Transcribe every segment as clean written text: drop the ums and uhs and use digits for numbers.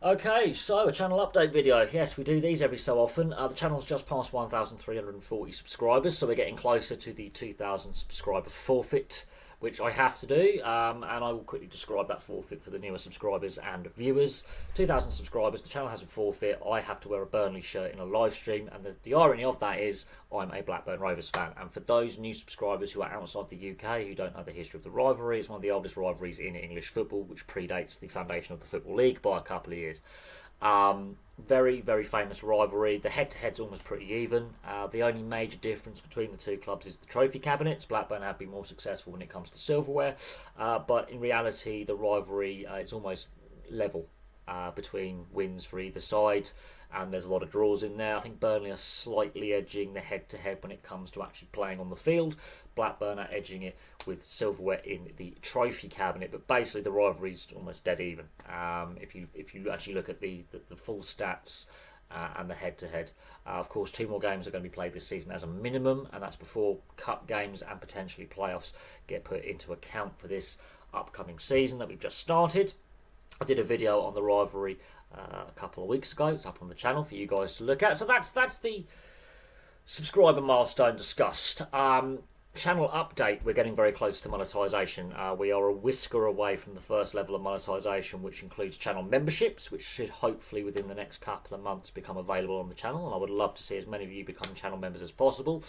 Okay, so a channel update video. Yes, we do these every so often. The channel's just passed 1,340 subscribers, so we're getting closer to the 2,000 subscriber forfeit, which I have to do, and I will quickly describe that forfeit for the newer subscribers and viewers. 2,000 subscribers, the channel has a forfeit. I have to wear a Burnley shirt in a live stream, and the irony of that is I'm a Blackburn Rovers fan. And for those new subscribers who are outside the UK, who don't know the history of the rivalry, it's one of the oldest rivalries in English football, which predates the foundation of the Football League by a couple of years. Very, very famous rivalry. The head-to-head's almost pretty even. The only major difference between the two clubs is the trophy cabinets. Blackburn have been more successful when it comes to silverware, but in reality, the rivalry it's almost level between wins for either side, and there's a lot of draws in there. I think Burnley are slightly edging the head-to-head when it comes to actually playing on the field. Blackburn are edging it with silverware in the trophy cabinet, but basically the rivalry's almost dead even. If you actually look at the full stats and the head-to-head, of course, two more games are going to be played this season as a minimum, and that's before cup games and potentially playoffs get put into account for this upcoming season that we've just started. I did a video on the rivalry a couple of weeks ago. It's up on the channel for you guys to look at. So that's the subscriber milestone discussed. Channel update, we're getting very close to monetization. We are a whisker away from the first level of monetization, which includes channel memberships, which should hopefully within the next couple of months become available on the channel, and I would love to see as many of you become channel members as possible.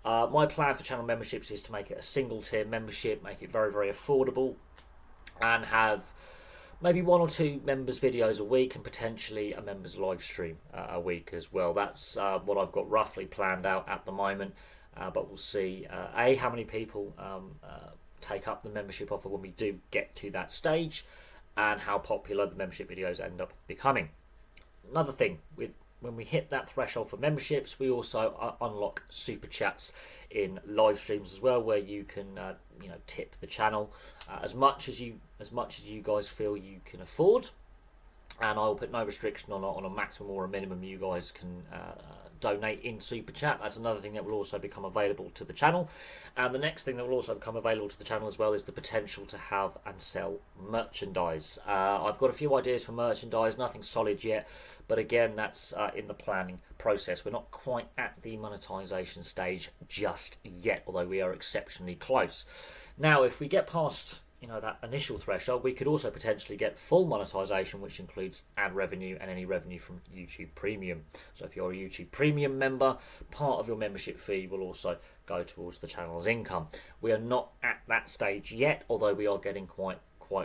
My plan for channel memberships is to make it a single tier membership, make it very, very affordable, and have maybe one or two members videos a week and potentially a members live stream a week as well. That's what I've got roughly planned out at the moment. But we'll see how many people take up the membership offer when we do get to that stage, and how popular the membership videos end up becoming. Another thing, when we hit that threshold for memberships, we also unlock super chats in live streams as well, where you can tip the channel as much as you guys feel you can afford, and I will put no restriction on a maximum or a minimum you guys can donate in super chat. That's another thing that will also become available to the channel. And the next thing that will also become available to the channel as well is the potential to have and sell merchandise. I've got a few ideas for merchandise, nothing solid yet, but again, that's in the planning process. We're not quite at the monetization stage just yet, although we are exceptionally close. Now, if we get past that initial threshold, we could also potentially get full monetization, which includes ad revenue and any revenue from YouTube Premium. So if you're a YouTube Premium member, part of your membership fee will also go towards the channel's income. We are not at that stage yet, although we are getting quite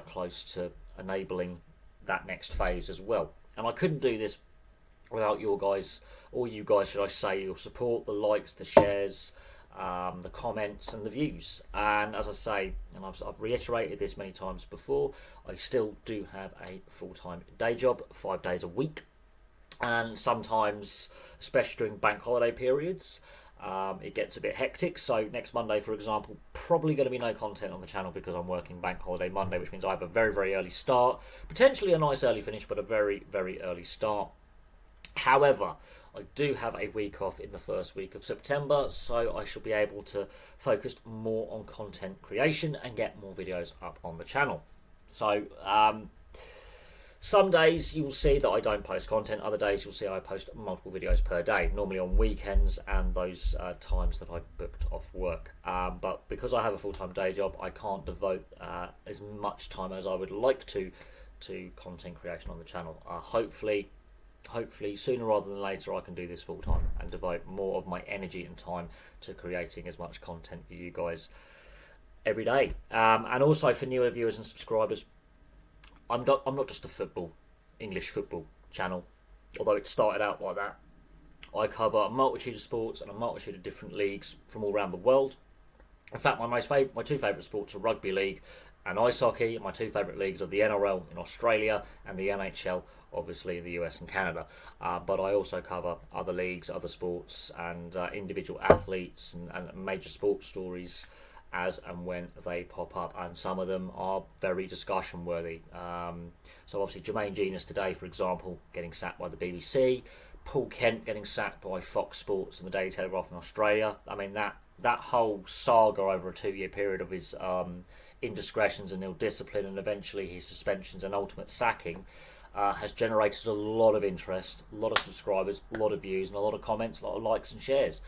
close to enabling that next phase as well. And I couldn't do this without your guys, or you guys should I say, your support, the likes, the shares, the comments and the views. And as I say, and I've reiterated this many times before, I still do have a full-time day job, 5 days a week, and sometimes, especially during bank holiday periods, it gets a bit hectic. So next Monday, for example, probably going to be no content on the channel because I'm working bank holiday Monday, which means I have a very, very early start, potentially a nice early finish, but a very, very early start. However, I do have a week off in the first week of September, so I shall be able to focus more on content creation and get more videos up on the channel. So some days you'll see that I don't post content, other days you'll see I post multiple videos per day, normally on weekends and those times that I've booked off work. But because I have a full-time day job, I can't devote as much time as I would like to content creation on the channel. Hopefully sooner rather than later I can do this full time and devote more of my energy and time to creating as much content for you guys every day. And also for newer viewers and subscribers, I'm not just a English football channel, although it started out like that. I cover a multitude of sports and a multitude of different leagues from all around the world. In fact, my two favourite sports are rugby league and ice hockey. My two favourite leagues are the NRL in Australia and the NHL, obviously, in the US and Canada. But I also cover other leagues, other sports, and individual athletes and major sports stories as and when they pop up. And some of them are very discussion worthy. So obviously Jermaine Genius today, for example, getting sacked by the BBC. Paul Kent getting sacked by Fox Sports and the Daily Telegraph in Australia. I mean, that whole saga over a 2-year period of his indiscretions and ill discipline, and eventually his suspensions and ultimate sacking, has generated a lot of interest, a lot of subscribers, a lot of views, and a lot of comments, a lot of likes and shares.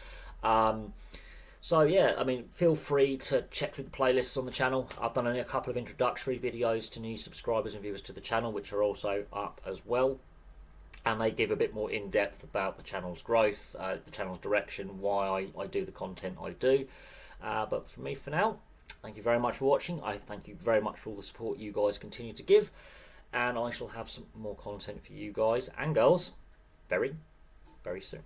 So yeah, I mean, feel free to check through the playlists on the channel. I've done only a couple of introductory videos to new subscribers and viewers to the channel, which are also up as well. And they give a bit more in-depth about the channel's growth, the channel's direction, why I do the content I do. But for me, for now, thank you very much for watching. I thank you very much for all the support you guys continue to give. And I shall have some more content for you guys and girls very, very soon.